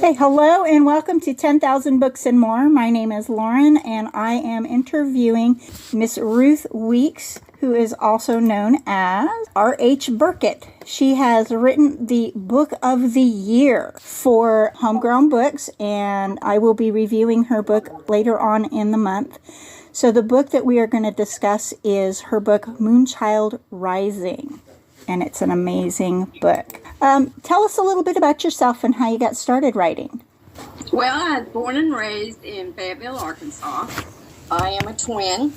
Okay, hello and welcome to 10,000 Books and More. My name is Lauren and I am interviewing Miss Ruth Weeks, who is also known as R.H. Burkett. She has written the Book of the Year for Homegrown Books, and I will be reviewing her book later on in the month. So the book that we are going to discuss is her book, Moonchild Rising, and it's an amazing book. Tell us a little bit about yourself and how you got started writing. Well, I was born and raised in Fayetteville, Arkansas. I am a twin,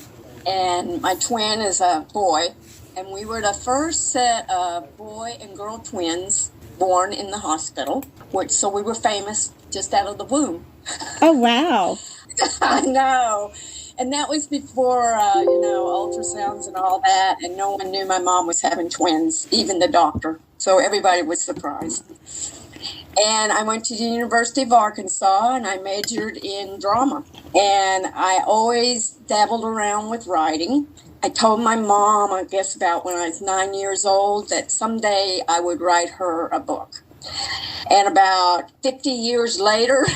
and my twin is a boy. And we were the first set of boy and girl twins born in the hospital, so we were famous just out of the womb. Oh, wow. I know. And that was before, ultrasounds and all that, and no one knew my mom was having twins, even the doctor. So everybody was surprised. And I went to the University of Arkansas, and I majored in drama. And I always dabbled around with writing. I told my mom, I guess about when I was 9 years old, that someday I would write her a book. And about 50 years later,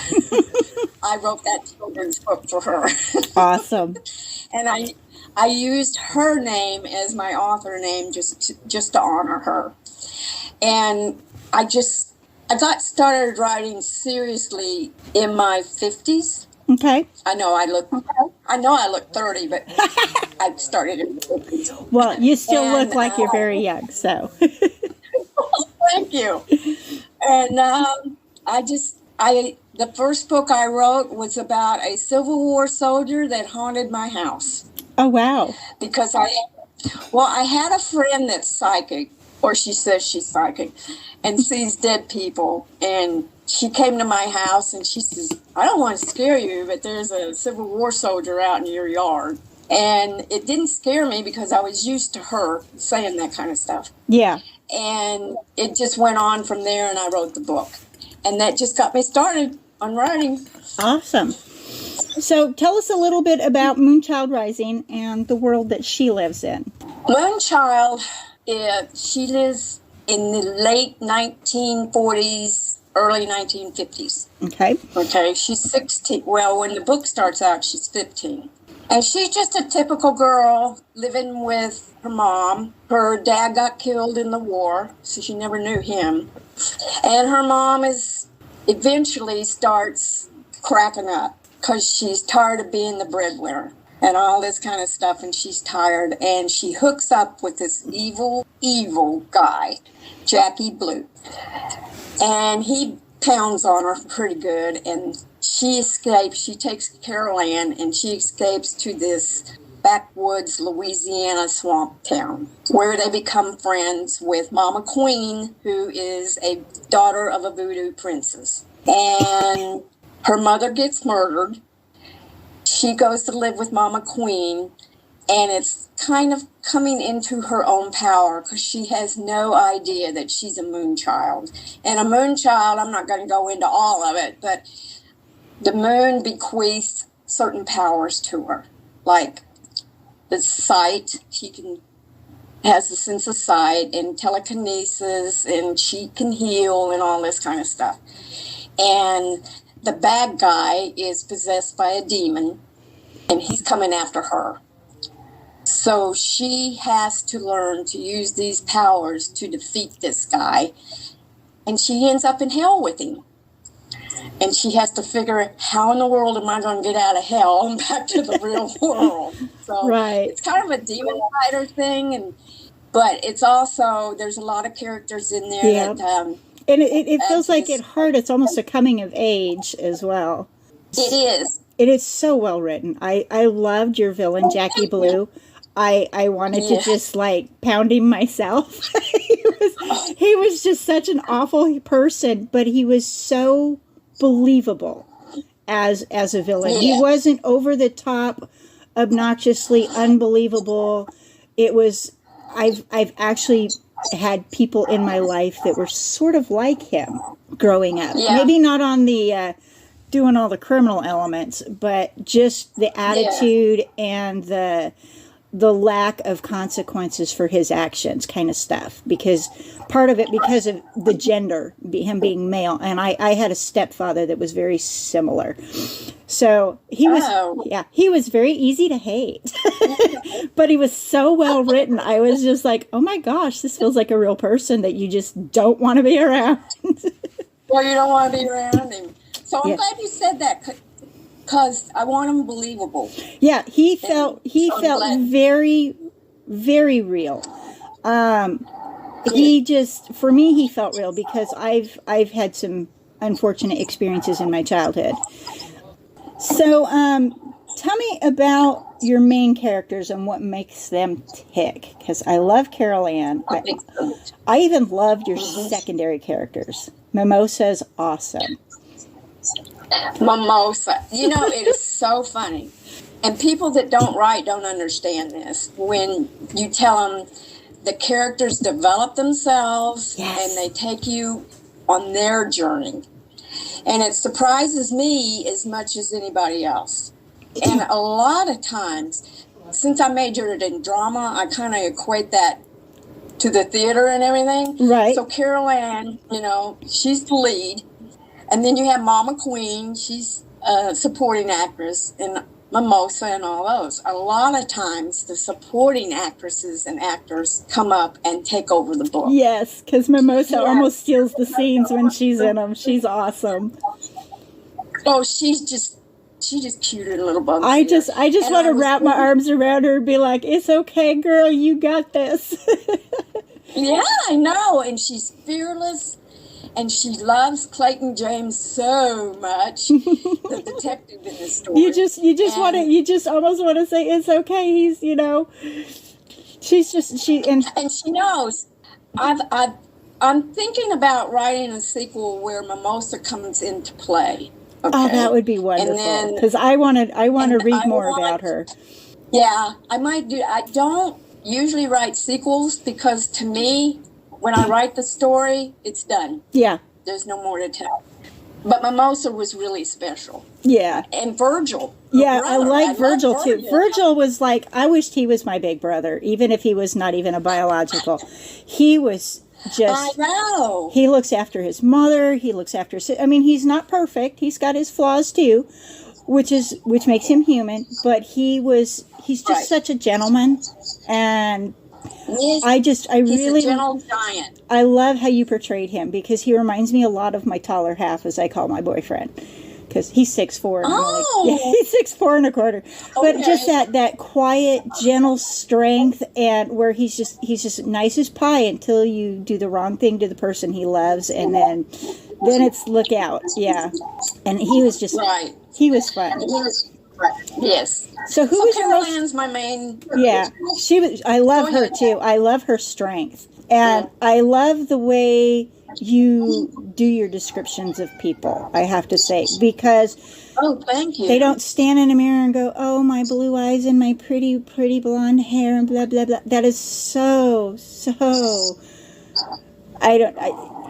I wrote that children's book for her. Awesome. And I used her name as my author name just to honor her. And I got started writing seriously in my 50s. Okay. I know I look 30, but I started in the 50s. Well, you still look like you're very young, so. Thank you. And the first book I wrote was about a Civil War soldier that haunted my house. Oh, wow. Because I had a friend that's psychic, or she says she's psychic, and sees dead people. And she came to my house and she says, I don't want to scare you, but there's a Civil War soldier out in your yard. And it didn't scare me because I was used to her saying that kind of stuff. Yeah. And it just went on from there, and I wrote the book. And that just got me started on writing. Awesome. So tell us a little bit about Moonchild Rising and the world that she lives in. Moonchild, she lives in the late 1940s, early 1950s. Okay. Okay, she's 16. Well, when the book starts out, she's 15. And she's just a typical girl living with her mom. Her dad got killed in the war, so she never knew him. And her mom eventually starts cracking up because she's tired of being the breadwinner and all this kind of stuff, and she's tired. And she hooks up with this evil, evil guy, Jackie Blue. And he pounds on her pretty good, and she escapes. She takes Carol Ann, and she escapes to this backwoods Louisiana swamp town where they become friends with Mama Queen, who is a daughter of a voodoo princess. And her mother gets murdered. She goes to live with Mama Queen, and it's kind of coming into her own power because she has no idea that she's a moonchild. And a moonchild, I'm not going to go into all of it, but the moon bequeaths certain powers to her, like the sight. She has a sense of sight and telekinesis, and she can heal and all this kind of stuff. And the bad guy is possessed by a demon, and he's coming after her. So she has to learn to use these powers to defeat this guy, and she ends up in hell with him. And she has to figure, how in the world am I going to get out of hell and back to the real world? So right. It's kind of a demon fighter thing, but it's also, there's a lot of characters in there. Yeah. And it feels like at heart it's almost a coming of age as well. It is. It is so well written. I loved your villain, Jackie Blue. I wanted to just pound him myself. he was just such an awful person, but he was so believable as a villain. Yeah. He wasn't over the top, obnoxiously unbelievable. It was I've actually had people in my life that were sort of like him growing up. Yeah. Maybe not on the doing all the criminal elements, but just the attitude and the the lack of consequences for his actions kind of stuff, because part of it because of the gender, him being male. And I had a stepfather that was very similar. So he was very easy to hate, but he was so well written. I was just like, oh my gosh, this feels like a real person that you just don't want to be around. Well, you don't want to be around him. So I'm glad you said that, because I want him believable. Yeah, he felt very, very real. For me, he felt real because I've had some unfortunate experiences in my childhood. So, tell me about your main characters and what makes them tick. Because I love Carol Ann. I even loved your secondary characters. Mimosa's awesome. Mimosa. It is so funny. And people that don't write don't understand this. When you tell them the characters develop themselves and they take you on their journey. And it surprises me as much as anybody else. And a lot of times, since I majored in drama, I kind of equate that to the theater and everything. Right. So Carol Ann, she's the lead. And then you have Mama Queen, she's a supporting actress, and Mimosa and all those. A lot of times the supporting actresses and actors come up and take over the book. Yes, because Mimosa almost steals the scenes when she's in them. She's awesome. Oh, she's just cuter than a little bug. I just want to wrap my arms around her and be like, it's okay, girl, you got this. Yeah, I know. And she's fearless. And she loves Clayton James so much, the detective in the story. You just almost want to say it's okay. He's, and she knows. I'm thinking about writing a sequel where Mimosa comes into play. Okay? Oh, that would be wonderful. Because I want to read more about her. Yeah, I might do. I don't usually write sequels because to me, when I write the story, it's done. Yeah. There's no more to tell. But Mimosa was really special. Yeah. And Virgil. Yeah, I like Virgil too. Virgil was like, I wished he was my big brother, even if he was not even a biological. He was just... I know. He looks after his mother. He looks after... he's not perfect. He's got his flaws too, which makes him human. But he's just such a gentleman. And... Yes, he's really, a gentle giant. I love how you portrayed him because he reminds me a lot of my taller half, as I call my boyfriend, because he's 6'4". He's 6'4 1/4". But just that quiet, gentle strength, and where he's just nice as pie until you do the wrong thing to the person he loves, and then it's look out. Yeah, and he was just he was fun. Yes. So who was Carol Ann's my main... Yeah, she was. I love her too. I love her strength, and I love the way you do your descriptions of people. I have to say, because thank you. They don't stand in a mirror and go, "Oh, my blue eyes and my pretty blonde hair and blah blah blah." That is so.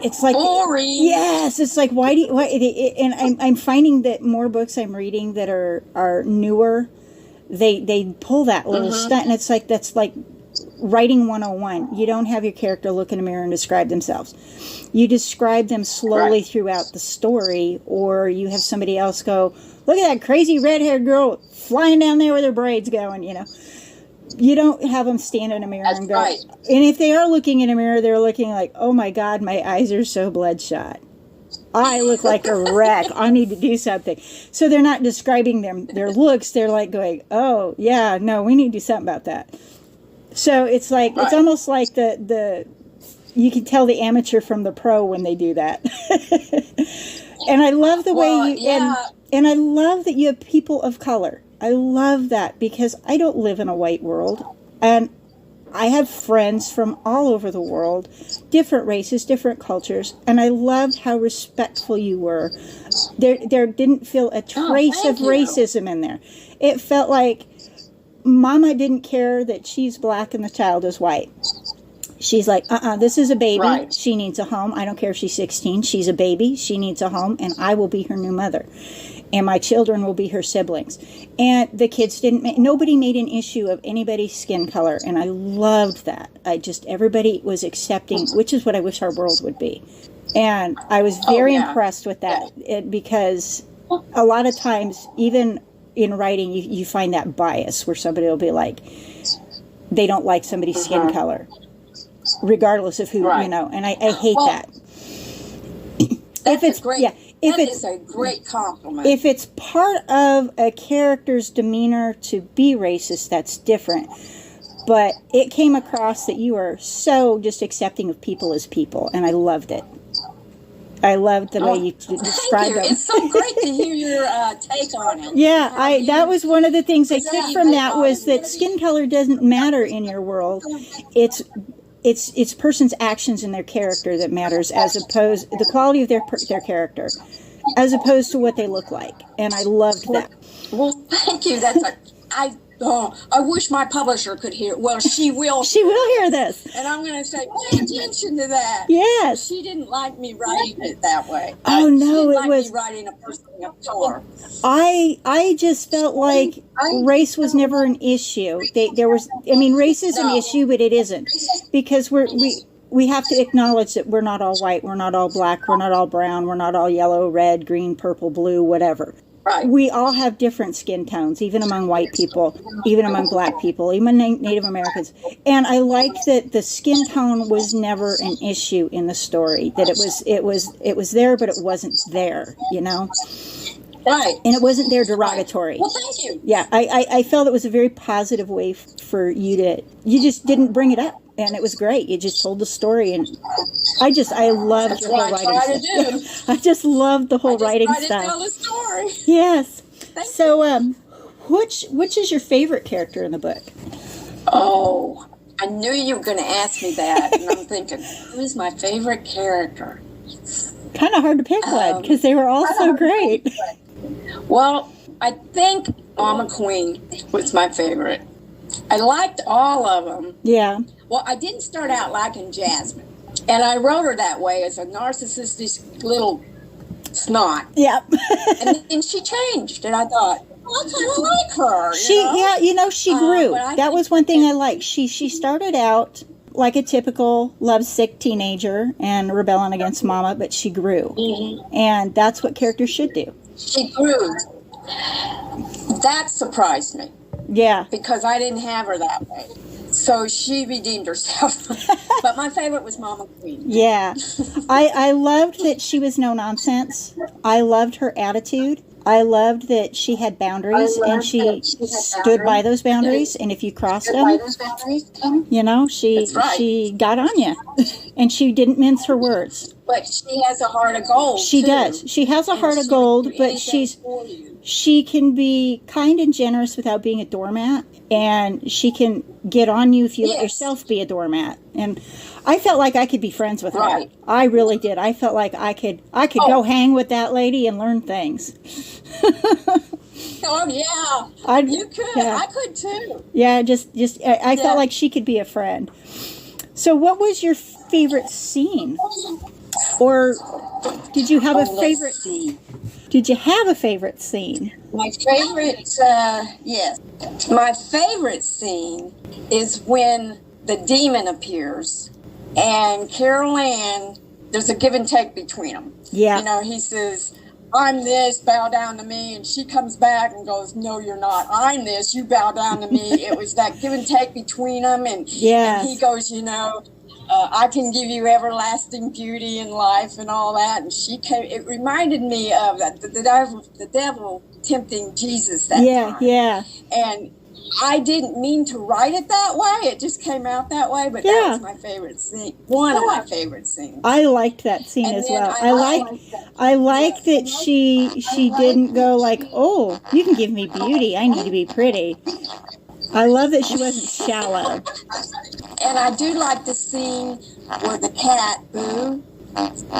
It's like boring. Yes, it's like why? And I'm finding that more books I'm reading that are newer, they pull that little stunt, and it's like that's like writing 101. You don't have your character look in a mirror and describe themselves. You describe them slowly throughout the story, or you have somebody else go, "Look at that crazy red-haired girl flying down there with her braids going," You don't have them stand in a mirror and go. Right. And if they are looking in a mirror, they're looking like, "Oh my God, my eyes are so bloodshot. I look like a wreck. I need to do something." So they're not describing their looks. They're like going, "Oh yeah, no, we need to do something about that." So it's like it's almost like the you can tell the amateur from the pro when they do that. And I love the way and I love that you have people of color. I love that because I don't live in a white world, and I have friends from all over the world, different races, different cultures, and I loved how respectful you were. There didn't feel a trace of racism in there. It felt like Mama didn't care that she's black and the child is white. She's like, this is a baby. Right. She needs a home. I don't care if she's 16. She's a baby. She needs a home, and I will be her new mother. And my children will be her siblings. And the kids nobody made an issue of anybody's skin color, and I loved that. Everybody was accepting, which is what I wish our world would be. And I was very impressed with that, because a lot of times, even in writing, you find that bias where somebody will be like, they don't like somebody's skin color, regardless of who, and I hate that. That is a great compliment. If it's part of a character's demeanor to be racist, that's different. But it came across that you are so just accepting of people as people, and I loved it. I loved the way you described them. It's so great to hear your take on it. Yeah, that was one of the things I took from that, was that skin color doesn't matter in your world. It's person's actions and their character that matters, as opposed the quality of their character, as opposed to what they look like. And I loved that. Well, thank you. I wish my publisher could hear. Well, she will. She will hear this. And I'm going to say, pay attention to that. Yes. She didn't like me writing it that way. Oh, no, it was. Me writing a person of color. I just felt like race was never an issue. Race is an issue, but it isn't, because we have to acknowledge that we're not all white, we're not all black, we're not all brown, we're not all yellow, red, green, purple, blue, whatever. Right. We all have different skin tones, even among white people, even among black people, even Native Americans. And I liked that the skin tone was never an issue in the story. That it was there, but it wasn't there. Right. And it wasn't there derogatory. Well, thank you. Yeah, I felt it was a very positive way for you just didn't bring it up. And it was great. You just told the story, and I loved your whole writing stuff. I just loved the whole writing stuff. I just tell the story. Yes. Thank you. Which is your favorite character in the book? Oh, I knew you were going to ask me that, and I'm thinking, who is my favorite character? Kind of hard to pick one, because they were all so great. Well, I think Mama Queen was my favorite. I liked all of them. Yeah. Well, I didn't start out liking Jasmine, and I wrote her that way, as a narcissistic little snot. Yeah. And then she changed, and I thought, I kind of like her. She grew. That was one thing I liked. She started out like a typical lovesick teenager and rebelling against Mama, but she grew. Mm-hmm. And that's what characters should do. She grew. That surprised me. Yeah. Because I didn't have her that way. So she redeemed herself. But my favorite was Mama Queen. Yeah. I loved that she was no nonsense. I loved her attitude. I loved that she had boundaries, and she stood by those boundaries. And if you crossed them, she got on you. And she didn't mince her words. But she has a heart of gold. She does. She has a heart of gold, but she can be kind and generous without being a doormat, and she can get on you if you let yourself be a doormat. And I felt like I could be friends with her. I really did. I felt like I could go hang with that lady and learn things. Oh yeah, you could. Yeah. I could too. Yeah, I felt like she could be a friend. So, what was your favorite scene? Or did you have a favorite scene? Did you have a favorite scene? My favorite, yes. My favorite scene is when the demon appears, and Carol Ann, there's a give and take between them. Yeah. He says, I'm this, bow down to me. And she comes back and goes, no, you're not. I'm this, you bow down to me. It was that give and take between them. And he goes, I can give you everlasting beauty in life and all that. And she came, it reminded me of the devil tempting Jesus that time. Yeah. And I didn't mean to write it that way. It just came out that way. But that was my favorite scene. One of my favorite scenes. I liked that scene as well. I like that she didn't go like, oh, you can give me beauty. I need to be pretty. I love that she wasn't shallow. And I do like the scene where the cat, Boo,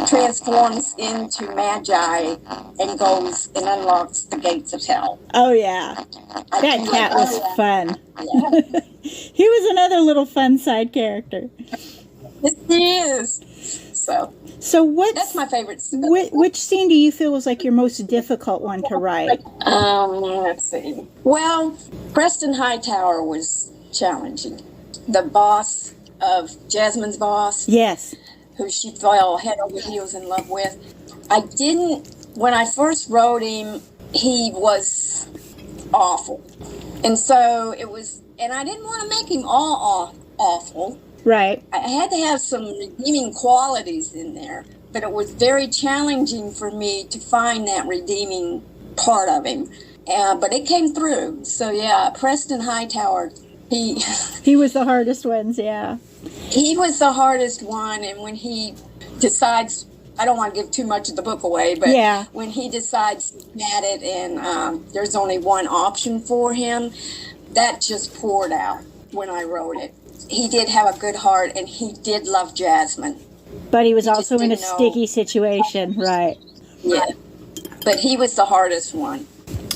transforms into Magi and goes and unlocks the gates of hell. Oh, yeah. That cat was fun. Yeah. He was another little fun side character. He is. So what? That's my favorite. Which scene do you feel was like your most difficult one to write? Let's see. Well, Preston Hightower was challenging. The boss of Jasmine's boss. Yes. Who she fell head over heels in love with. When I first wrote him, he was awful. And so and I didn't want to make him all awful. Right. I had to have some redeeming qualities in there, but it was very challenging for me to find that redeeming part of him. But it came through. So yeah, Preston Hightower, he was the hardest ones, yeah. He was the hardest one, and when he decides, I don't want to give too much of the book away, but yeah. When he decides to at it and there's only one option for him, that just poured out when I wrote it. He did have a good heart, and he did love Jasmine. But he was also in a sticky situation, right? Yeah, but he was the hardest one.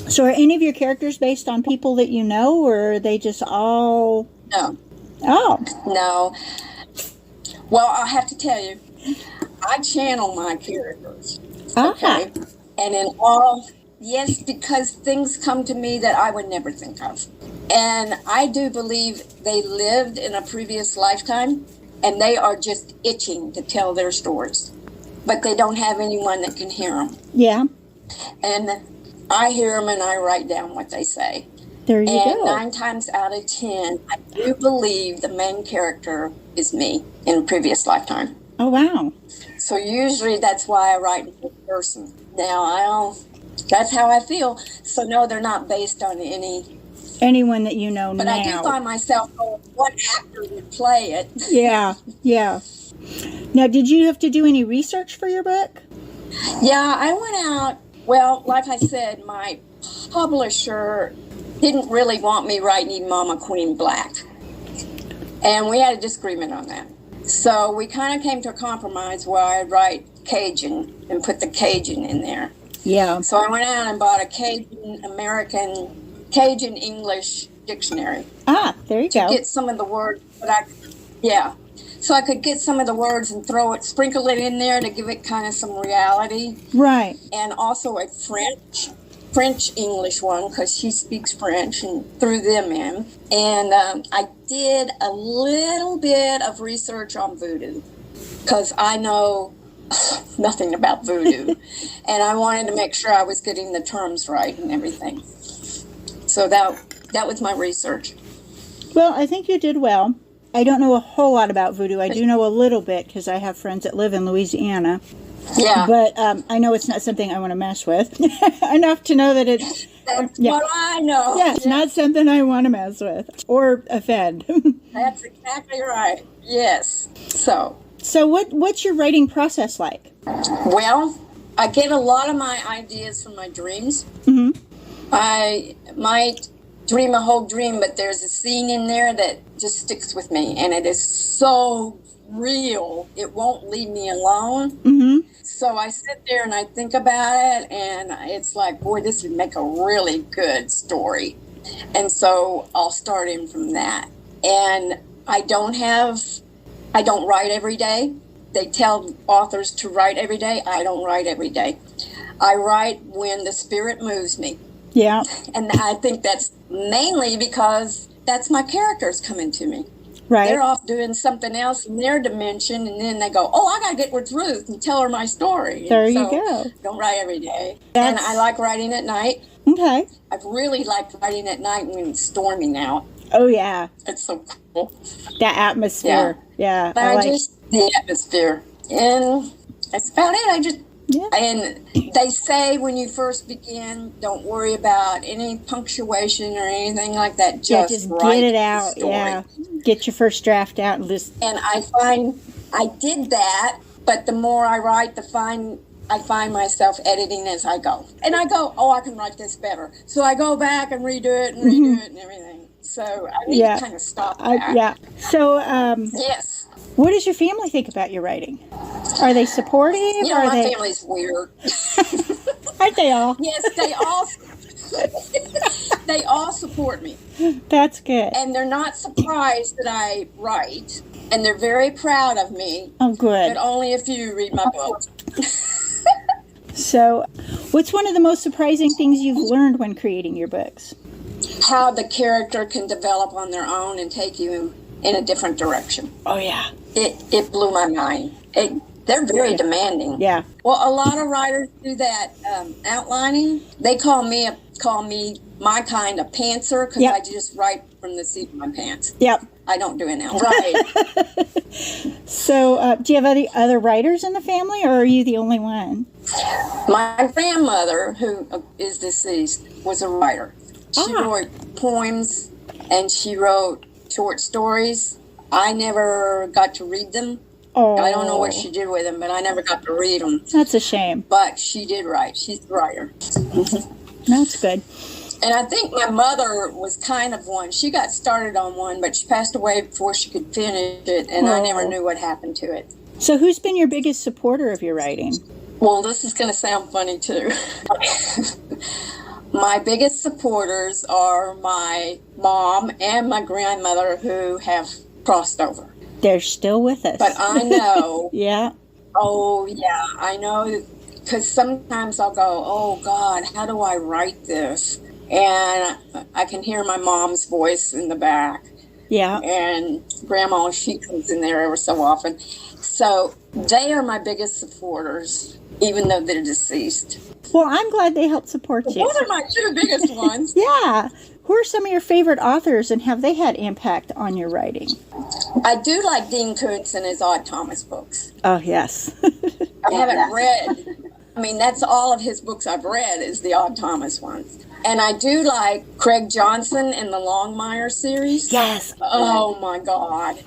So are any of your characters based on people that you know, or are they just all... No. Oh. No. Well, I have to tell you, I channel my characters. Okay. And yes, because things come to me that I would never think of. And I do believe they lived in a previous lifetime, and they are just itching to tell their stories. But they don't have anyone that can hear them. Yeah. And I hear them and I write down what they say. There you go. And 9 times out of 10, I do believe the main character is me in a previous lifetime. Oh, wow. So usually that's why I write in first person. Now, that's how I feel. So no, they're not based on anyone that you know but now. I do find myself going, what actor would play it? Yeah, yeah. Now, did you have to do any research for your book? Yeah, I went out. Well, like I said, my publisher didn't really want me writing Mama Queen Black. And we had a disagreement on that. So we kind of came to a compromise where I'd write Cajun and put the Cajun in there. Yeah. So I went out and bought a Cajun English dictionary. Ah, there you go. To get some of the words so I could get some of the words and sprinkle it in there to give it kind of some reality. Right. And also a French English one, because she speaks French, and threw them in. And I did a little bit of research on voodoo, because I know nothing about voodoo. And I wanted to make sure I was getting the terms right and everything. So that was my research. Well, I think you did well. I don't know a whole lot about voodoo. I do know a little bit because I have friends that live in Louisiana. Yeah. But I know it's not something I want to mess with. Enough to know that it's... That's what I know. Yeah, it's not something I want to mess with or offend. That's exactly right. Yes. So what's your writing process like? Well, I get a lot of my ideas from my dreams. Mm-hmm. I might dream a whole dream, but there's a scene in there that just sticks with me, and it is so real, it won't leave me alone. Mm-hmm. So I sit there and I think about it, and it's like, boy, this would make a really good story. And so I'll start in from that. And I don't write every day. They tell authors to write every day. I don't write every day. I write when the spirit moves me. Yeah. And I think that's mainly because that's my characters coming to me. Right. They're off doing something else in their dimension, and then they go, oh, I got to get with Ruth and tell her my story. There you go. Don't write every day. And I like writing at night. Okay. I've really liked writing at night when it's storming out. Oh, yeah. It's so cool. That atmosphere. Yeah. But the atmosphere. And that's about it. And they say when you first begin, don't worry about any punctuation or anything like that. Just write get it out. Yeah. Get your first draft out and just. And I find I did that, but the more I write, I find myself editing as I go. And I go, oh, I can write this better. So I go back and redo it and everything. So I need to kind of stop that. Yeah. So, yes. What does your family think about your writing? Are they supportive? My family's weird. Aren't they all? Yes, they all. They all support me. That's good. And they're not surprised that I write. And they're very proud of me. Oh, good. But only if you read my book. So, what's one of the most surprising things you've learned when creating your books? How the character can develop on their own and take you in a different direction. Oh, yeah. It blew my mind. They're very demanding. Yeah. Well, a lot of writers do that outlining. They call me my kind of pantser because I just write from the seat of my pants. Yep. I don't do an outline. So, do you have any other writers in the family, or are you the only one? My grandmother, who is deceased, was a writer. She wrote poems and she wrote short stories. I never got to read them. Oh. I don't know what she did with them, but I never got to read them. That's a shame. But she did write. She's a writer. That's good. And I think my mother was kind of one. She got started on one, but she passed away before she could finish it, and I never knew what happened to it. So who's been your biggest supporter of your writing? Well, this is going to sound funny, too. My biggest supporters are my mom and my grandmother, who have crossed over. They're still with us. But I know. Yeah. Oh, yeah. I know, because sometimes I'll go, oh, God, how do I write this? And I can hear my mom's voice in the back. Yeah. And Grandma, she comes in there ever so often. So they are my biggest supporters, even though they're deceased. Well, I'm glad they helped support you. Those are my two biggest ones. Yeah. Who are some of your favorite authors, and have they had impact on your writing? I do like Dean Koontz and his Odd Thomas books. Oh, yes. I haven't read. I mean, that's all of his books I've read is the Odd Thomas ones. And I do like Craig Johnson in the Longmire series. Yes. Oh, my God.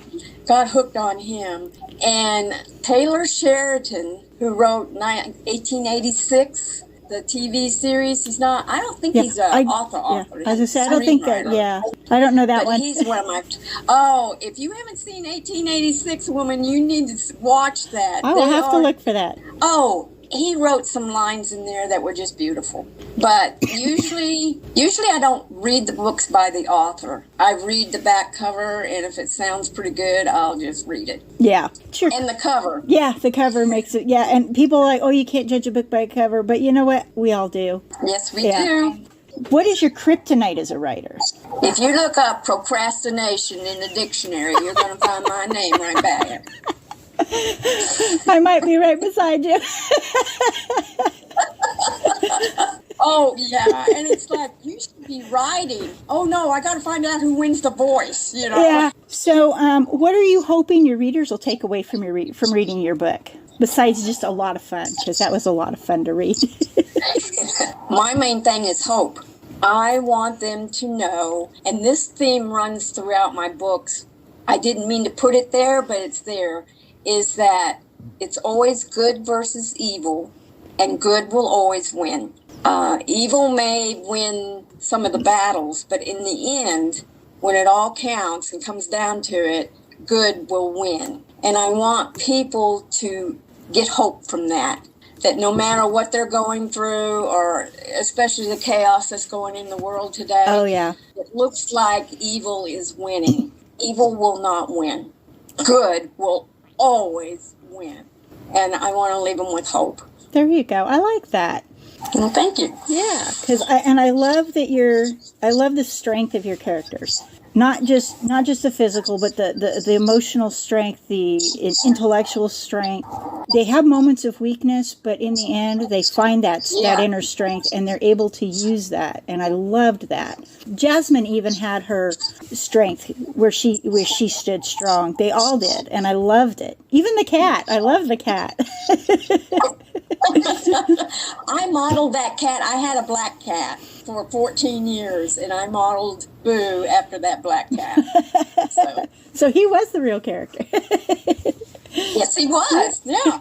Got hooked on him. And Taylor Sheridan, who wrote 1886, the TV series. He's not, I don't think he's an author. Yeah. I was going to say, I don't think that, I don't know that one. He's one of my, if you haven't seen 1886, woman, you need to watch that. I will have to look for that. Oh, he wrote some lines in there that were just beautiful. But usually I don't read the books by the author. I read the back cover, and if it sounds pretty good, I'll just read it. Yeah, sure. And the cover. Yeah, the cover makes it, and people are like, oh, you can't judge a book by a cover, but you know what? We all do. Yes, we do. What is your kryptonite as a writer? If you look up procrastination in the dictionary, you're going to find my name right back. I might be right beside you. Oh, yeah. And it's like, you should be writing. Oh, no, I got to find out who wins the voice, you know? Yeah. So what are you hoping your readers will take away from from reading your book? Besides just a lot of fun, because that was a lot of fun to read. My main thing is hope. I want them to know, and this theme runs throughout my books. I didn't mean to put it there, but it's there. Is that it's always good versus evil, and good will always win. Evil may win some of the battles, but in the end, when it all counts and comes down to it, good will win. And I want people to get hope from that no matter what they're going through, or especially the chaos that's going in the world today, it looks like evil is winning. Evil will not win. Good will always win. And I want to leave them with hope. There you go. I like that. Well, thank you. Yeah, because I love that I love the strength of your characters. Not just the physical, but the emotional strength, the intellectual strength. They have moments of weakness, but in the end, they find that inner strength, and they're able to use that. And I loved that. Jasmine even had her strength where she stood strong. They all did, and I loved it. Even the cat. I love the cat. I modeled that cat. I had a black cat for 14 years, and I modeled Boo after that black cat. So he was the real character. Yes, he was. Yeah.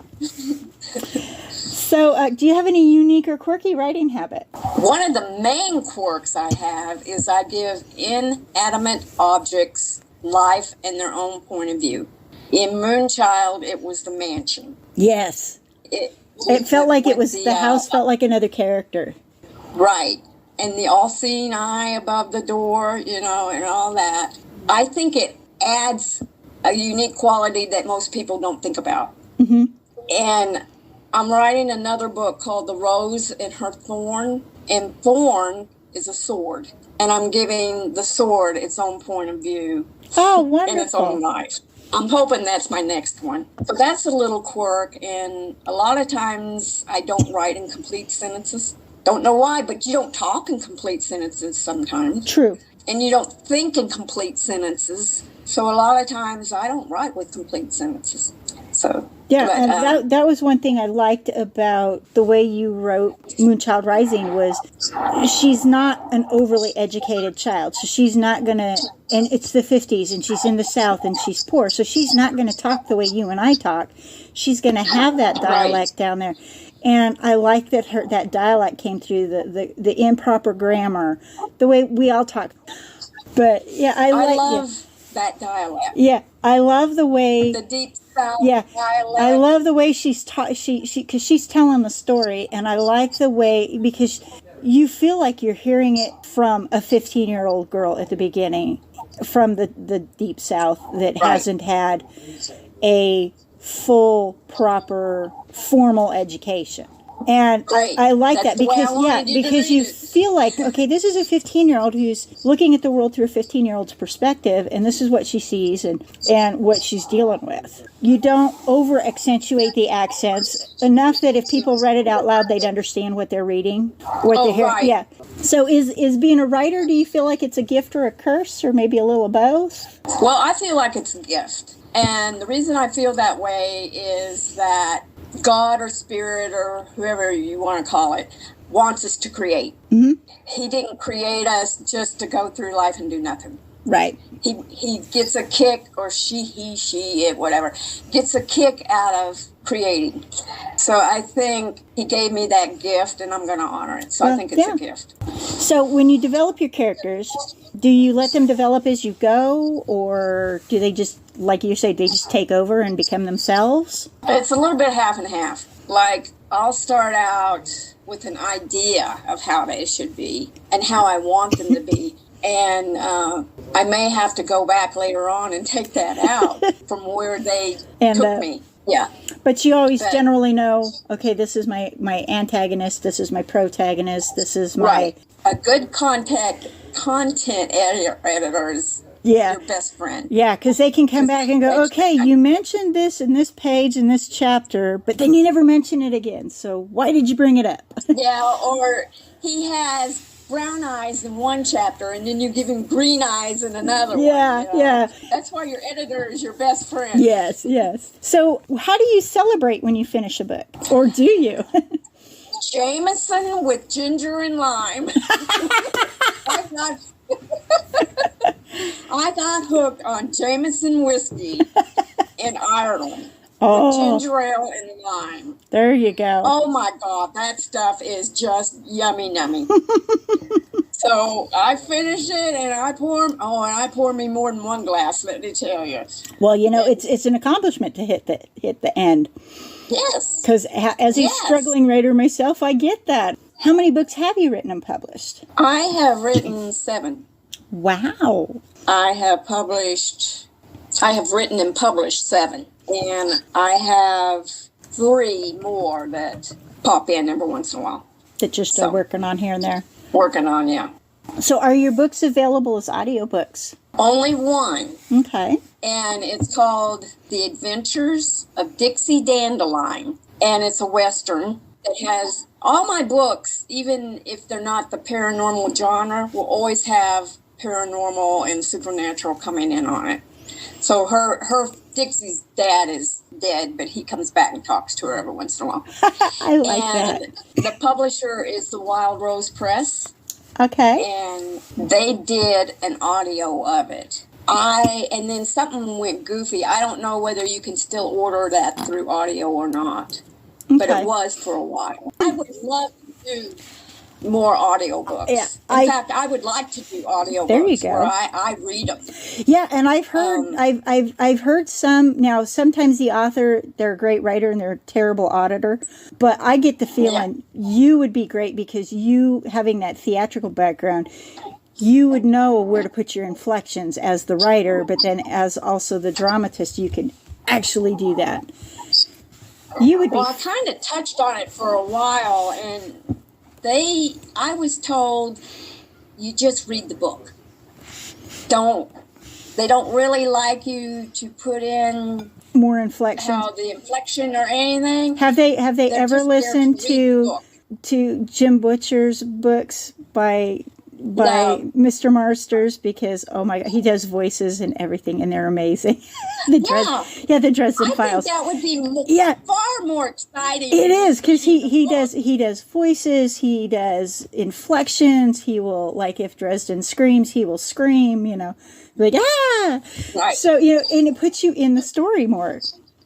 So do you have any unique or quirky writing habit? One of the main quirks I have is I give inanimate objects life and their own point of view. In Moonchild, it was the mansion. Yes. It felt like it was, the house felt like another character. Right. and the all-seeing eye above the door, and all that. I think it adds a unique quality that most people don't think about. Mm-hmm. And I'm writing another book called The Rose and Her Thorn, and thorn is a sword. And I'm giving the sword its own point of view. Oh, wonderful. And its own life. I'm hoping that's my next one. So that's a little quirk, and a lot of times I don't write in complete sentences. Don't know why, but you don't talk in complete sentences sometimes. True. And you don't think in complete sentences. So a lot of times I don't write with complete sentences. So yeah, but, and that was one thing I liked about the way you wrote Moonchild Rising was she's not an overly educated child. So she's not going to, and it's the 50s and she's in the South and she's poor. So she's not going to talk the way you and I talk. She's going to have that dialect down there. And I like that that dialect came through, the improper grammar, the way we all talk. But yeah, I love that dialect. Yeah, I love the way the deep South dialect. I love the way she's because she's telling the story, and I like the way because you feel like you're hearing it from a 15-year-old girl at the beginning, from the deep South that hasn't had a full, proper, formal education. And I like that because you feel like, okay, this is a 15-year-old who's looking at the world through a 15-year-old's perspective, and this is what she sees and what she's dealing with. You don't over-accentuate the accents enough that if people read it out loud, they'd understand what they're reading, what they're hearing. Yeah. So is being a writer, do you feel like it's a gift or a curse, or maybe a little of both? Well, I feel like it's a gift. And the reason I feel that way is that God or Spirit or whoever you want to call it wants us to create. Mm-hmm. He didn't create us just to go through life and do nothing. Right. He gets a kick, or she, it, whatever, gets a kick out of creating. So I think he gave me that gift, and I'm going to honor it. So I think it's a gift. So when you develop your characters, do you let them develop as you go, or do they just, like you say, they just take over and become themselves? It's a little bit half and half. Like, I'll start out with an idea of how they should be and how I want them to be. And I may have to go back later on and take that out from where they took me. Yeah. But you always generally know, okay, this is my antagonist, this is my protagonist, this is my... Right. A good content editor is your best friend. Yeah, because they can come back and go, okay, you mentioned this in this page in this chapter, but then you never mention it again. So why did you bring it up? Yeah, or he has brown eyes in one chapter, and then you give him green eyes in another one. Yeah. That's why your editor is your best friend. Yes. So how do you celebrate when you finish a book? Or do you? Jameson with ginger and lime. I got hooked on Jameson whiskey in Ireland. With ginger ale and lime. There you go. Oh my God, that stuff is just yummy nummy. So I finish it and I pour me more than one glass, let me tell you. Well, it's an accomplishment to hit the end. Yes. Because as a struggling writer myself, I get that. How many books have you written and published? I have written 7. Wow. I have written and published 7. And I have 3 more that pop in every once in a while. That you're still working on here and there? Working on, yeah. So are your books available as audiobooks? Only one. Okay. And it's called The Adventures of Dixie Dandelion. And it's a Western that has all my books, even if they're not the paranormal genre, will always have paranormal and supernatural coming in on it. So her Dixie's dad is dead, but he comes back and talks to her every once in a while. I like that. The publisher is the Wild Rose Press. Okay. And they did an audio of it. And then something went goofy. I don't know whether you can still order that through audio or not. Okay. But it was for a while. I would love to do more audiobooks. Yeah, In fact, I would like to do audiobooks there you go. where I read them. Yeah, and I've heard I've heard some. Now, sometimes the author, they're a great writer and they're a terrible auditor, but I get the feeling you would be great because you, having that theatrical background, you would know where to put your inflections as the writer, but then as also the dramatist, you can actually do that. You would be. Well, I kind of touched on it for a while, and I was told, you just read the book. They don't really like you to put in more inflection, the inflection or anything. Have they ever listened to Jim Butcher's books by Mr. Marsters? Because oh my God, he does voices and everything, and they're amazing. the Dresden Files. I think that would be far more exciting. It is, because he does voices, he does inflections. He will, like, if Dresden screams, he will scream. Like ah. Right. So and it puts you in the story more.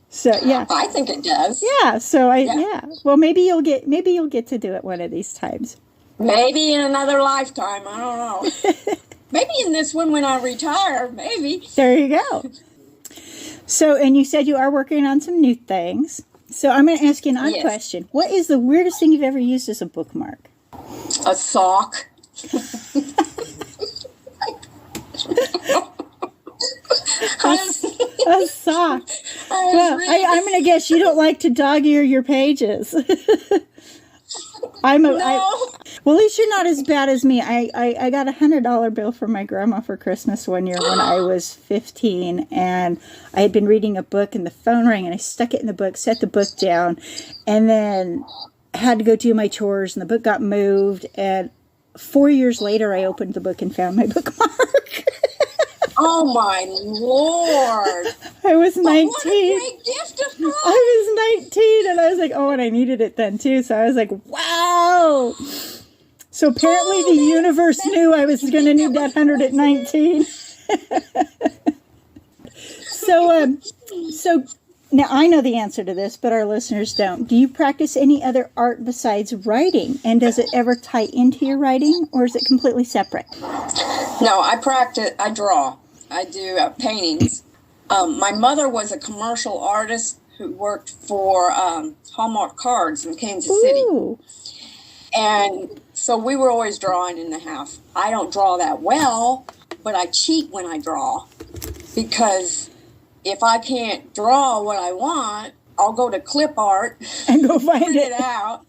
So yeah, I think it does. Yeah. So Well, maybe you'll get to do it one of these times. Maybe in another lifetime. I don't know. Maybe in this one when I retire. Maybe. There you go. So, and you said you are working on some new things. So I'm going to ask you an odd question. What is the weirdest thing you've ever used as a bookmark? A sock. A sock. Well, I'm going to guess you don't like to dog-ear your pages. Well, at least you're not as bad as me. I got a $100 bill from my grandma for Christmas one year when I was 15, and I had been reading a book, and the phone rang, and I stuck it in the book, set the book down, and then had to go do my chores, and the book got moved, and 4 years later, I opened the book and found my bookmark. Oh, my Lord. I was 19. What a great gift of God. I was 19, and I was like, oh, and I needed it then, too. So I was like, wow. So apparently the universe knew I was going to need that 100 at 19. So now I know the answer to this, but our listeners don't. Do you practice any other art besides writing? And does it ever tie into your writing, or is it completely separate? No, I draw. I do paintings. My mother was a commercial artist who worked for Hallmark Cards in Kansas City. And so we were always drawing in the house. I don't draw that well, but I cheat when I draw. Because if I can't draw what I want, I'll go to clip art and go find print it out,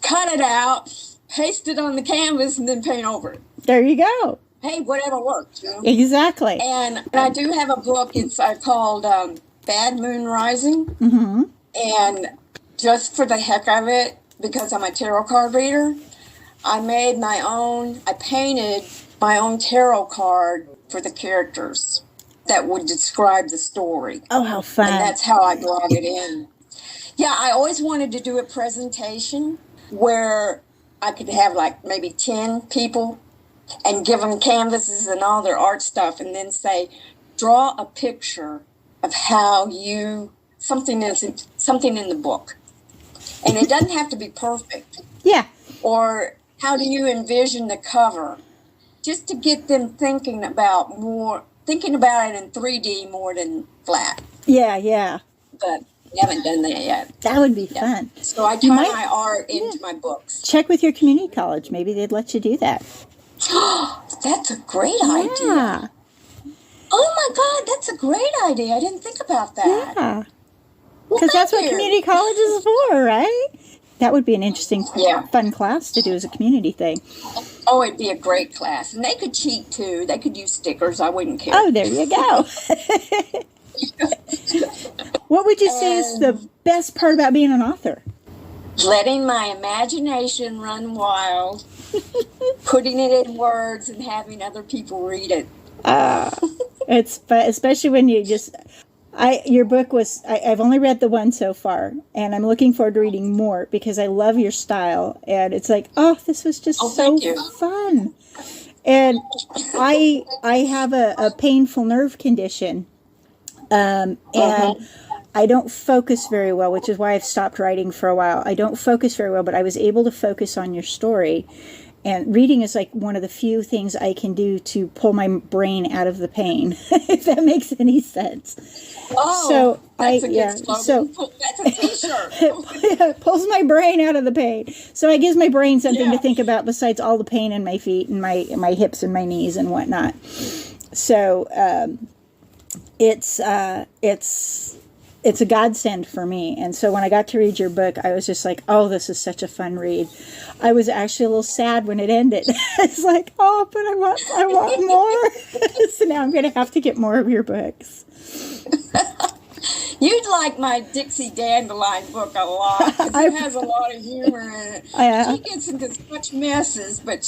cut it out, paste it on the canvas, and then paint over it. There you go. Hey, whatever works. Exactly. And I do have a book. It's called Bad Moon Rising. Mm-hmm. And just for the heck of it, because I'm a tarot card reader, I painted my own tarot card for the characters that would describe the story. Oh, how fun. And that's how I brought it in. Yeah, I always wanted to do a presentation where I could have like maybe 10 people and give them canvases and all their art stuff, and then say, draw a picture of how something in the book. And it doesn't have to be perfect. Yeah. Or how do you envision the cover? Just to get them thinking about it in 3D more than flat. Yeah. But we haven't done that yet. That would be fun. So I tie my art into my books. Check with your community college. Maybe they'd let you do that. That's a great idea. Oh my God, that's a great idea. I didn't think about that. Yeah. Because that's what community college is for, right? That would be an interesting, fun class to do as a community thing. Oh, it'd be a great class. And they could cheat, too. They could use stickers. I wouldn't care. Oh, there you go. What would you say is the best part about being an author? Letting my imagination run wild, putting it in words, and having other people read it. Especially when you just... your book was, I've only read the one so far, and I'm looking forward to reading more because I love your style, and it's like, this was just so fun. And I have a painful nerve condition, and I don't focus very well, which is why I've stopped writing for a while. I don't focus very well, but I was able to focus on your story. And reading is like one of the few things I can do to pull my brain out of the pain, if that makes any sense. Oh, so that's a good slogan. So that's a t-shirt. it pulls my brain out of the pain. So it gives my brain something to think about besides all the pain in my feet and my hips and my knees and whatnot. So it's a godsend for me. And so when I got to read your book, I was just like, oh, this is such a fun read. I was actually a little sad when it ended. It's like, oh, but I want more. So now I'm going to have to get more of your books. You'd like my Dixie Dandelion book a lot. It has a lot of humor in it. She gets into such messes, but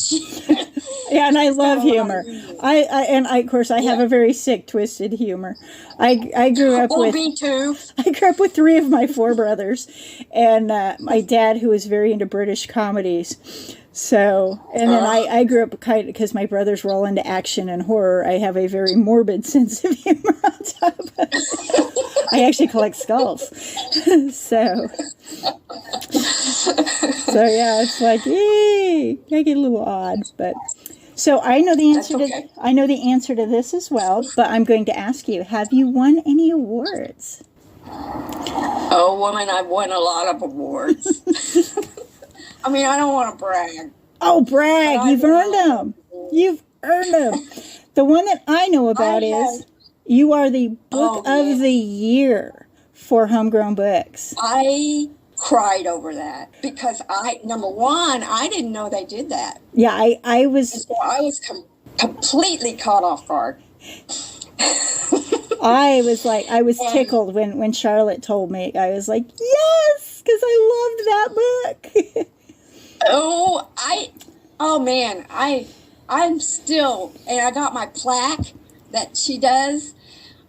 yeah, and I love humor. Of course, I have a very sick, twisted humor. I grew up with. Me too. I grew up with 3 of my 4 brothers, and my dad, who was very into British comedies. So, and then I grew up kind of, because my brothers were all into action and horror, I have a very morbid sense of humor on top of it. I actually collect skulls. So yeah, it's like, yay, I get a little odd, but so I know the answer I know the answer to this as well, but I'm going to ask you, have you won any awards? Oh, woman, I've won a lot of awards. I mean, I don't want to brag. Oh, brag. You've earned them. You've earned them. The one that I know about is you are the book of the year for Homegrown Books. I cried over that because number one, I didn't know they did that. Yeah, I was... So I was completely caught off guard. I was tickled when Charlotte told me. I was like, yes, because I loved that book. I'm still, and I got my plaque that she does.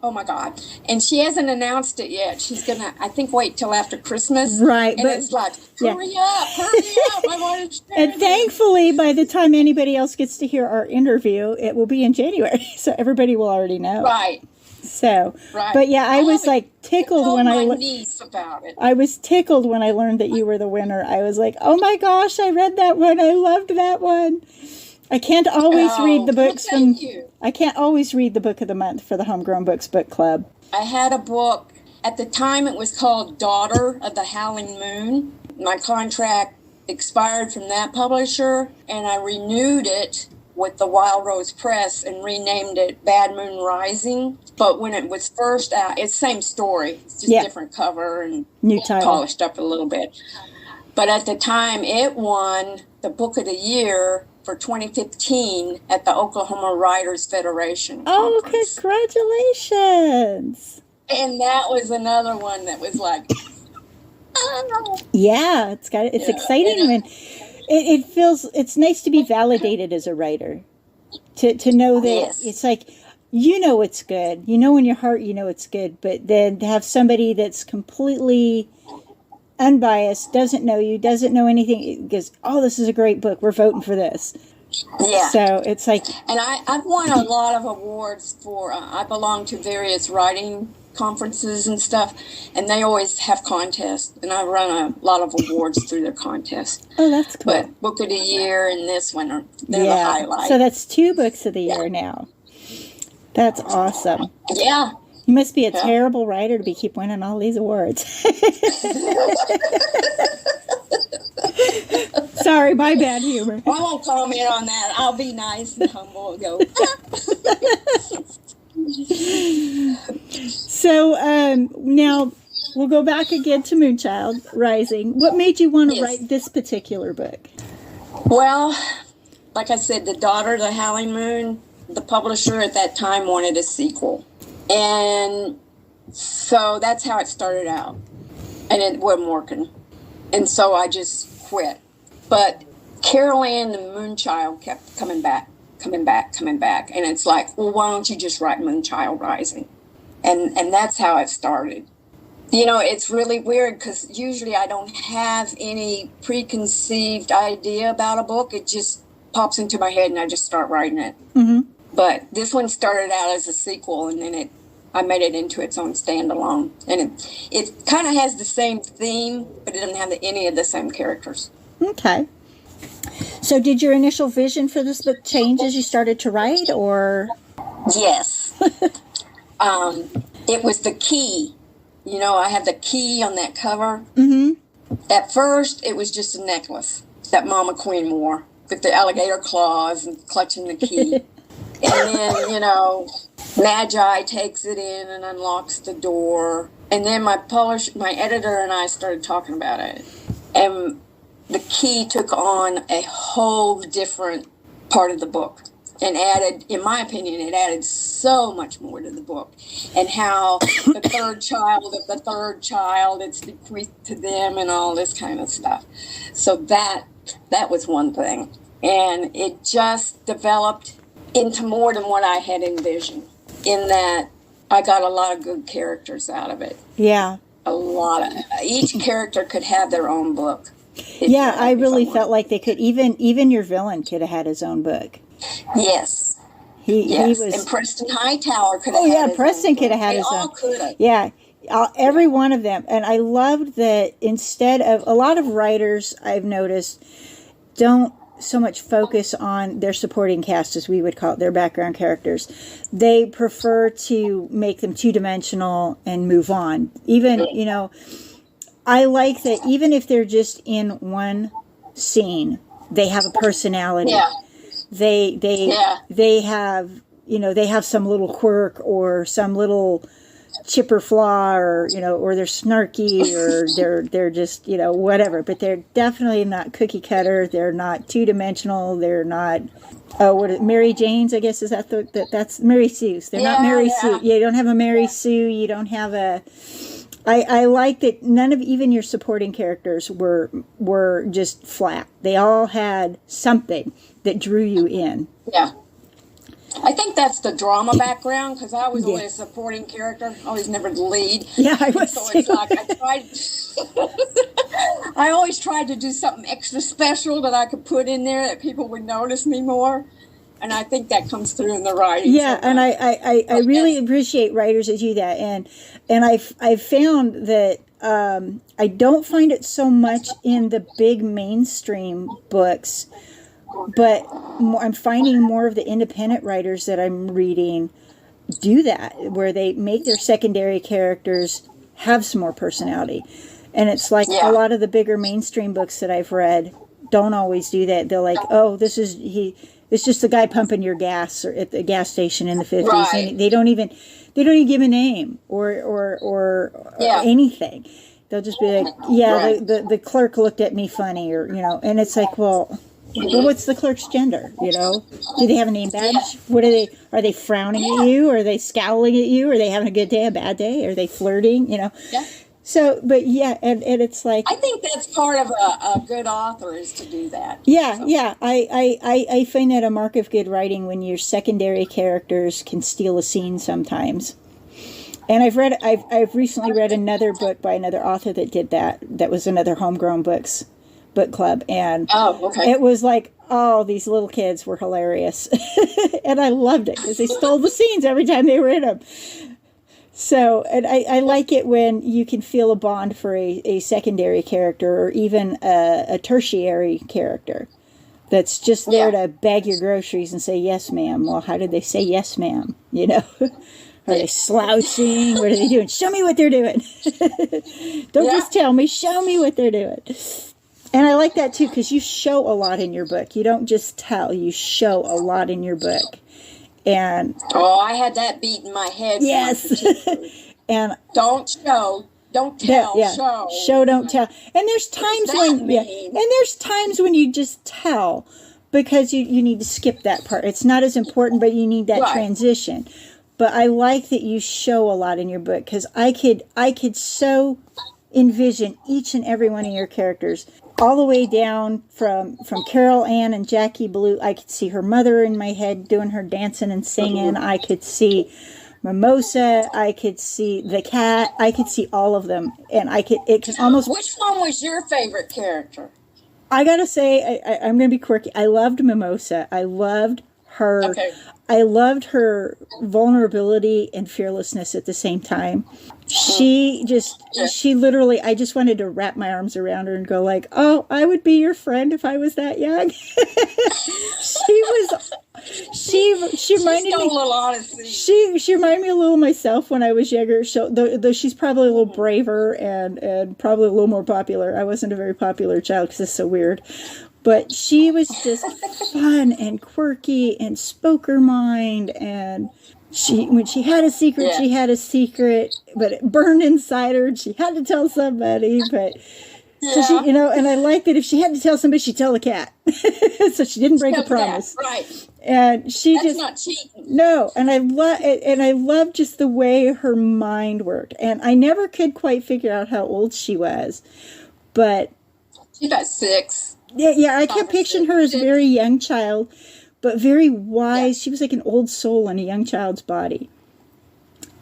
Oh my God. And she hasn't announced it yet. She's going to, I think, wait till after Christmas. Right. And it's like, hurry up. I want to share And thankfully, by the time anybody else gets to hear our interview, it will be in January. So everybody will already know. Right. So, but yeah, I was like tickled when I was tickled when I learned that you were the winner. I was like, oh my gosh, I read that one. I loved that one. I can't always read the books I can't always read the book of the month for the Homegrown Books Book Club. I had a book at the time. It was called Daughter of the Howling Moon. My contract expired from that publisher, and I renewed it with the Wild Rose Press and renamed it Bad Moon Rising. But when it was first out, it's the same story. It's just different cover and new title, polished up a little bit. But at the time, it won the Book of the Year for 2015 at the Oklahoma Writers Federation Conference. Congratulations. And that was another one that was like, oh. Yeah, it's exciting when it feels, it's nice to be validated as a writer. To know that it's like, you know it's good. You know in your heart you know it's good, but then to have somebody that's completely unbiased, doesn't know you, doesn't know anything, goes, oh, this is a great book, we're voting for this. Yeah. So it's like... And I've won a lot of awards for, I belong to various writing conferences and stuff, and they always have contests, and I run a lot of awards through their contests. Oh, that's cool. But Book of the Year and this one they're the highlight. So that's 2 books of the year now. That's awesome. Yeah. You must be a terrible writer to keep winning all these awards. Sorry, my bad humor. I won't comment on that. I'll be nice and humble and go. So now we'll go back again to Moonchild Rising. What made you want to write this particular book? Well, like I said, the Daughter of the Howling Moon, the publisher at that time wanted a sequel. And so that's how it started out. And it wasn't working. And so I just quit. But Carol Ann the Moonchild kept coming back. And it's like, well, why don't you just write Moonchild Rising? And that's how it started. You know, it's really weird because usually I don't have any preconceived idea about a book. It just pops into my head and I just start writing it. Mm-hmm. But this one started out as a sequel, and then I made it into its own standalone. And it kind of has the same theme, but it doesn't have any of the same characters. Okay. So did your initial vision for this book change as you started to write, or? Yes. It was the key. You know, I have the key on that cover. Mm-hmm. At first, it was just a necklace that Mama Queen wore with the alligator claws and clutching the key. And then, you know, Magi takes it in and unlocks the door. And then my editor and I started talking about it. And the key took on a whole different part of the book and added, in my opinion, it added so much more to the book. And how the third child of the third child, it's bequeathed to them and all this kind of stuff. So that was one thing. And it just developed into more than what I had envisioned, in that I got a lot of good characters out of it. Yeah. Each character could have their own book. Yeah, I really felt like they could, even your villain could have had his own book. Yes. He was, and Preston Hightower could have had his own book. Preston could have had his own. They all could have. Yeah, every one of them. And I loved that instead of, a lot of writers I've noticed don't so much focus on their supporting cast, as we would call it, their background characters. They prefer to make them two-dimensional and move on. Even, you know, I like that even if they're just in one scene, they have a personality. Yeah. They have, you know, they have some little quirk or some little chip or flaw, or, you know, or they're snarky, or they're just, you know, whatever. But they're definitely not cookie cutter. They're not two-dimensional. They're not, Mary Jane's, I guess, is that's Mary Sue's. They're not Mary Sue. You don't have a Mary Sue. You don't have a... I like that none of even your supporting characters were just flat. They all had something that drew you in. Yeah. I think that's the drama background, because I was always a supporting character. I was never the lead. Yeah, I was so too. It's like I always tried to do something extra special that I could put in there that people would notice me more. And I think that comes through in the writing. Yeah, and I really appreciate writers that do that. And I've found that I don't find it so much in the big mainstream books, but I'm finding more of the independent writers that I'm reading do that, where they make their secondary characters have some more personality. And it's like a lot of the bigger mainstream books that I've read don't always do that. They're like, oh, it's just the guy pumping your gas or at the gas station in the 50s. Right. And they don't even give a name or anything. They'll just be like, the clerk looked at me funny, or, you know, and it's like, well, what's the clerk's gender? You know, do they have a name badge? What are they frowning at you? Are they scowling at you? Are they having a good day, a bad day? Are they flirting? You know? Yeah. So, but and it's like, I think that's part of a good author, is to do that. Yeah, so. Yeah. I find that a mark of good writing when your secondary characters can steal a scene sometimes. And I've recently read another book by another author that did that. That was another Homegrown book club, and it was like, oh, these little kids were hilarious, and I loved it because they stole the scenes every time they were in them. So, and I like it when you can feel a bond for a secondary character, or even a tertiary character that's just there to bag your groceries and say, yes, ma'am. Well, how did they say yes, ma'am? You know, are they slouching? What are they doing? Show me what they're doing. Don't just tell me. Show me what they're doing. And I like that, too, because you show a lot in your book. You don't just tell. You show a lot in your book. And I had that beat in my head. Yes. And don't show, don't tell. Show, don't tell. And there's times there's times when you just tell, because you need to skip that part. It's not as important, but you need that transition. But I like that you show a lot in your book, because I could so envision each and every one of your characters, all the way down from Carol Ann and Jackie Blue. I could see her mother in my head doing her dancing and singing. I could see Mimosa. I could see the cat. I could see all of them, and it could almost. Which one was your favorite character? I gotta say, I'm gonna be quirky. I loved Mimosa. I loved her. Okay. I loved her vulnerability and fearlessness at the same time. She literally, I just wanted to wrap my arms around her and go like, oh, I would be your friend if I was that young. She reminded me, a little honesty. She reminded me a little of myself when I was younger. So though she's probably a little braver and probably a little more popular. I wasn't a very popular child because it's so weird. But she was just fun and quirky and spoke her mind. And when she had a secret, she had a secret, but it burned inside her and she had to tell somebody. But so she, and I liked that if she had to tell somebody, she'd tell the cat. So she didn't break a promise. Right. And that's not cheating. No, and I love just the way her mind worked. And I never could quite figure out how old she was, but she's about 6. Yeah, I kept picturing her as a very young child, but very wise. Yeah. She was like an old soul in a young child's body.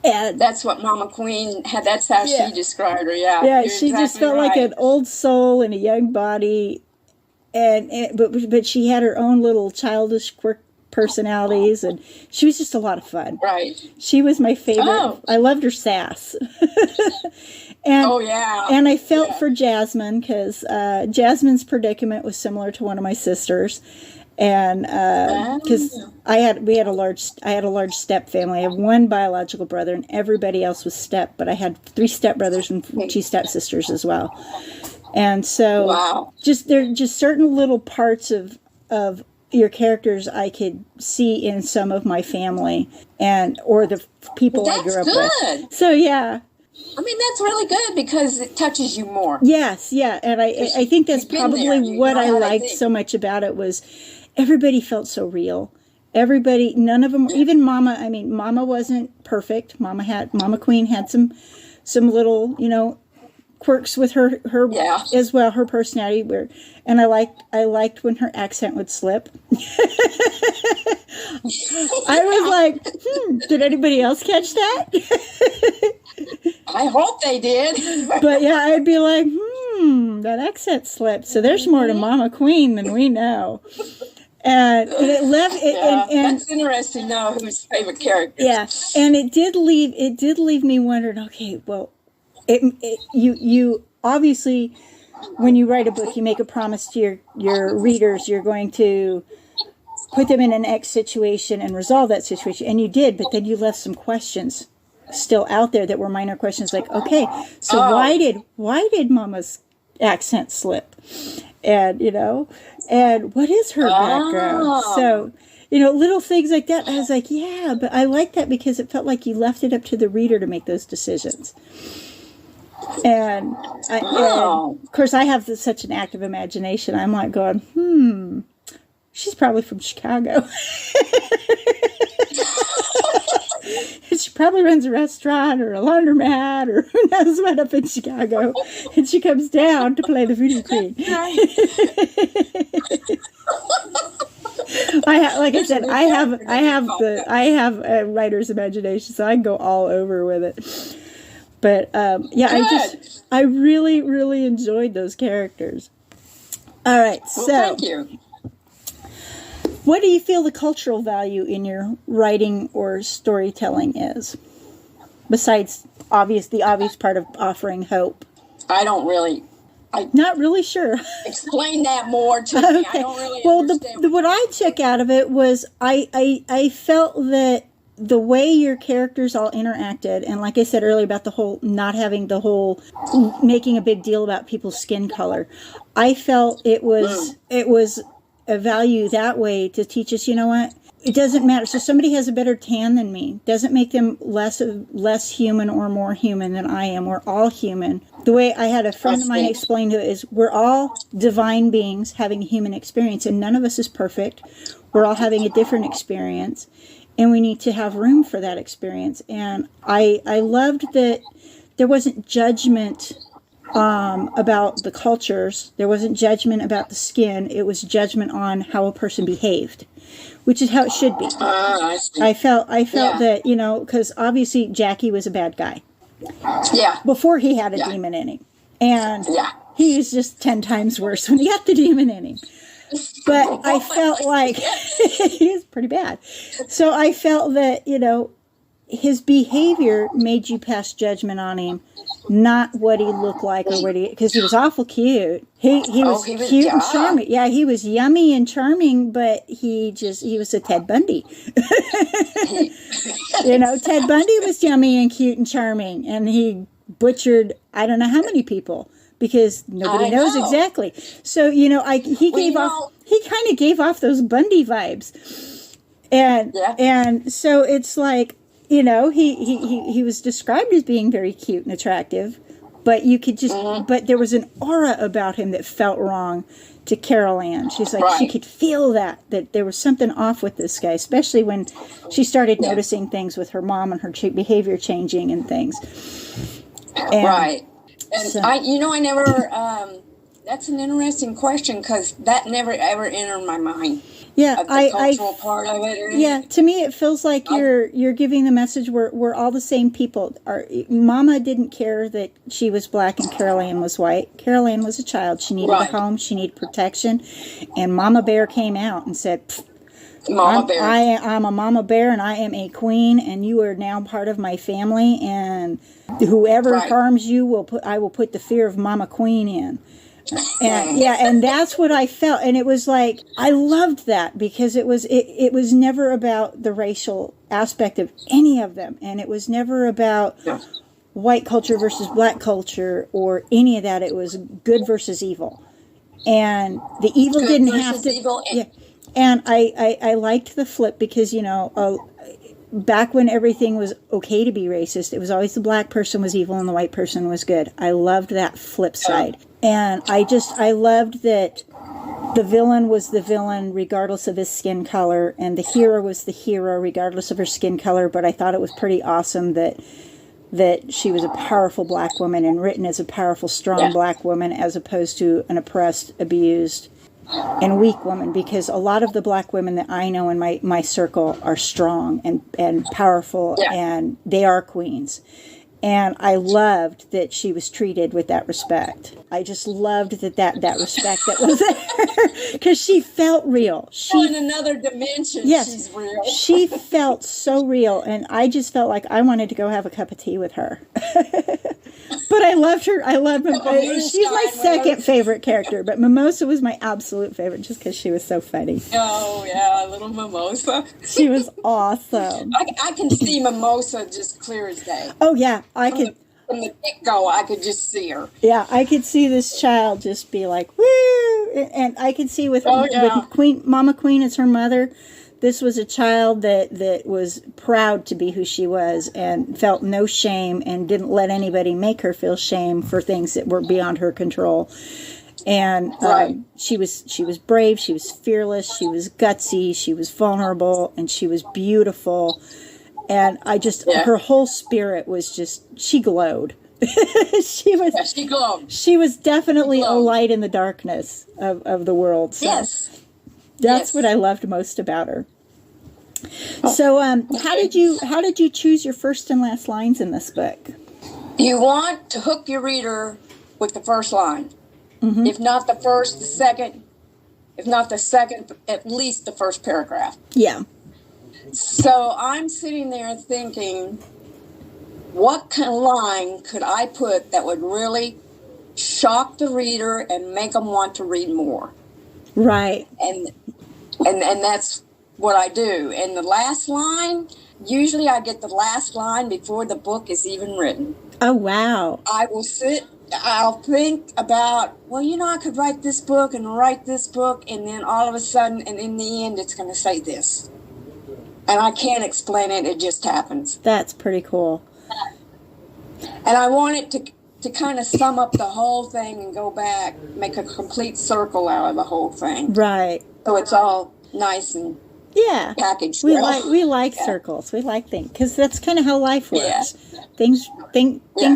And that's what Mama Queen had. That's how she described her. Yeah. Yeah, she just felt like an old soul in a young body, but she had her own little childish quirk personalities, and she was just a lot of fun. Right. She was my favorite. Oh. I loved her sass. And, and I felt for Jasmine because Jasmine's predicament was similar to one of my sisters, and because I had a large step family. I have one biological brother, and everybody else was step. But I had 3 stepbrothers and 2 stepsisters as well. And so, there are just certain little parts of your characters I could see in some of my family or the people I grew up with. So I mean, that's really good because it touches you more. Yes, yeah. And I think that's probably what I liked so much about it was everybody felt so real. Everybody, none of them, even Mama, I mean, Mama wasn't perfect. Mama Queen had some little, quirks with her as well, her personality. And I liked when her accent would slip. I was like, did anybody else catch that? I hope they did. But yeah, I'd be like, that accent slipped. So there's more to Mama Queen than we know. And it left that's interesting to know whose favorite character. Yeah. And it did leave me wondering, okay, well, you obviously, when you write a book, you make a promise to your readers, you're going to put them in an X situation and resolve that situation. And you did, but then you left some questions still out there that were minor questions like, okay, so why did Mama's accent slip? And, and what is her background? So, little things like that. I was like, yeah, but I like that because it felt like you left it up to the reader to make those decisions. And of course, I have such an active imagination. I'm like going, she's probably from Chicago. She probably runs a restaurant or a laundromat or who knows what up in Chicago. And she comes down to play the Voodoo Queen. I have a writer's imagination, so I can go all over with it. But I really, really enjoyed those characters. All right, so thank you. What do you feel the cultural value in your writing or storytelling is? Besides the obvious part of offering hope. I'm not really sure. Explain that more to me. I don't really understand. What I took out of it was I felt that the way your characters all interacted, and like I said earlier about the whole not having the whole making a big deal about people's skin color, I felt it was a value that way to teach us, it doesn't matter. So somebody has a better tan than me doesn't make them less human or more human than I am. We're all human. The way I had a friend of mine explain it is we're all divine beings having a human experience, and none of us is perfect. We're all having a different experience, and we need to have room for that experience. And I loved that there wasn't judgment about the cultures. There wasn't judgment about the skin. It was judgment on how a person behaved, which is how it should be. I felt that, because obviously Jackie was a bad guy. Yeah. Before he had a demon in him. And he was just 10 times worse when he got the demon in him. But I felt like he is pretty bad. So I felt that, his behavior made you pass judgment on him, not what he looked like or because he was awful cute. He was cute and charming. Yeah, he was yummy and charming, but he was a Ted Bundy. Ted Bundy was yummy and cute and charming, and he butchered I don't know how many people because nobody knows exactly. So, he kind of gave off those Bundy vibes. And so it's like, he was described as being very cute and attractive, but you could just, but there was an aura about him that felt wrong to Carol Ann. She's like, she could feel that there was something off with this guy, especially when she started noticing things with her mom and her behavior changing and things. And so, I never, that's an interesting question because that never ever entered my mind. Yeah, the cultural part of it. Yeah, to me it feels like you're giving the message we're all the same people. Mama didn't care that she was black and Carol Ann was white. Carol Ann was a child. She needed a home. She needed protection. And Mama Bear came out and said, I'm a Mama Bear and I am a queen and you are now part of my family and whoever harms you I will put the fear of Mama Queen in. And that's what I felt, and it was like I loved that because it was never about the racial aspect of any of them, and it was never about white culture versus black culture or any of that. It was good versus evil, and the evil didn't have to. And I liked the flip because back when everything was okay to be racist, it was always the black person was evil and the white person was good. I loved that flip side. And I loved that the villain was the villain regardless of his skin color, and the hero was the hero regardless of her skin color, but I thought it was pretty awesome that she was a powerful black woman and written as a powerful, strong black woman as opposed to an oppressed, abused, and weak woman, because a lot of the black women that I know in my circle are strong and powerful, and they are queens. And I loved that she was treated with that respect. I just loved that respect that was there because she felt real. In another dimension, she's real. She felt so real, and I just felt like I wanted to go have a cup of tea with her. But I loved her. I loved her. She's my second favorite character, but Mimosa was my absolute favorite just because she was so funny. Oh, yeah, little Mimosa. She was awesome. I can see Mimosa just clear as day. Oh, yeah. I could. From the get-go, I could just see her. Yeah, I could see this child just be like, woo! And I could see with Mama Queen as her mother, this was a child that was proud to be who she was and felt no shame and didn't let anybody make her feel shame for things that were beyond her control. And she was brave, she was fearless, she was gutsy, she was vulnerable, and she was beautiful. And her whole spirit was just, she glowed. She glowed. She was definitely a light in the darkness of the world. So that's what I loved most about her. So, how did you choose your first and last lines in this book? You want to hook your reader with the first line. Mm-hmm. If not the first, the second. If not the second, at least the first paragraph. Yeah. So I'm sitting there thinking, what kind of line could I put that would really shock the reader and make them want to read more? Right. And that's what I do. And the last line, usually I get the last line before the book is even written. Oh, wow. I'll think about, I could write this book, and then all of a sudden, and in the end, it's going to say this. And I can't explain it, it just happens. That's pretty cool. And I want it to kind of sum up the whole thing and go back, make a complete circle out of the whole thing. Right. So it's all nice and packaged. We like circles. We like things because that's kind of how life works. Yeah. Things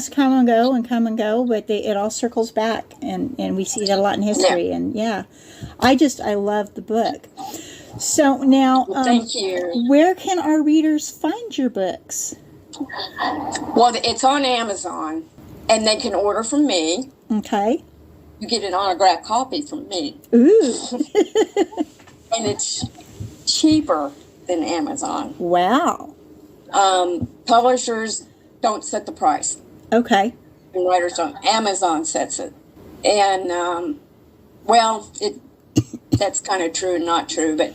come and go, but it all circles back, and we see that a lot in history. Yeah. And I love the book. So now, thank you. Where can our readers find your books? Well, it's on Amazon, and they can order from me. Okay. you get an autographed copy from me. Ooh. And it's cheaper than Amazon. Wow. Publishers don't set the price. Okay. And writers don't. Amazon sets it. And, well, that's kind of true and not true, but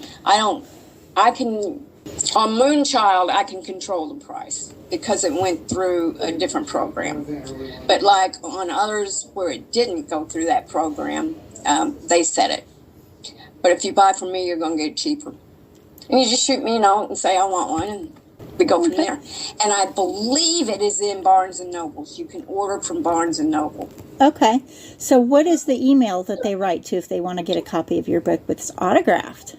on Moonchild, I can control the price because it went through a different program. But like on others where it didn't go through that program, they set it. But if you buy from me, you're going to get it cheaper. And you just shoot me a note and say, I want one, and we go from there. And I believe it is in Barnes & Nobles. You can order from Barnes & Noble. Okay. So what is the email that they write to if they want to get a copy of your book that's autographed?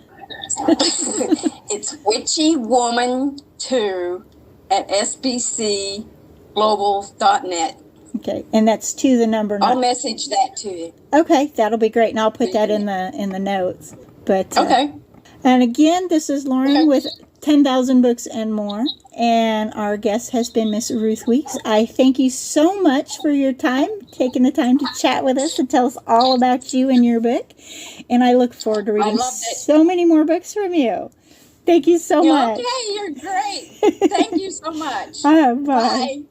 It's witchywoman2@sbcglobal.net. Okay, and that's to the number. I'll message that to you. Okay, that'll be great, and I'll put that in the notes. But okay. And again, this is Lauren with 10,000 Books and More, and our guest has been Miss Ruth Weeks. I thank you so much for your time, taking the time to chat with us and tell us all about you and your book. And I look forward to reading so many more books from you. Thank you so much. Okay, you're great. Thank you so much. Bye. Bye.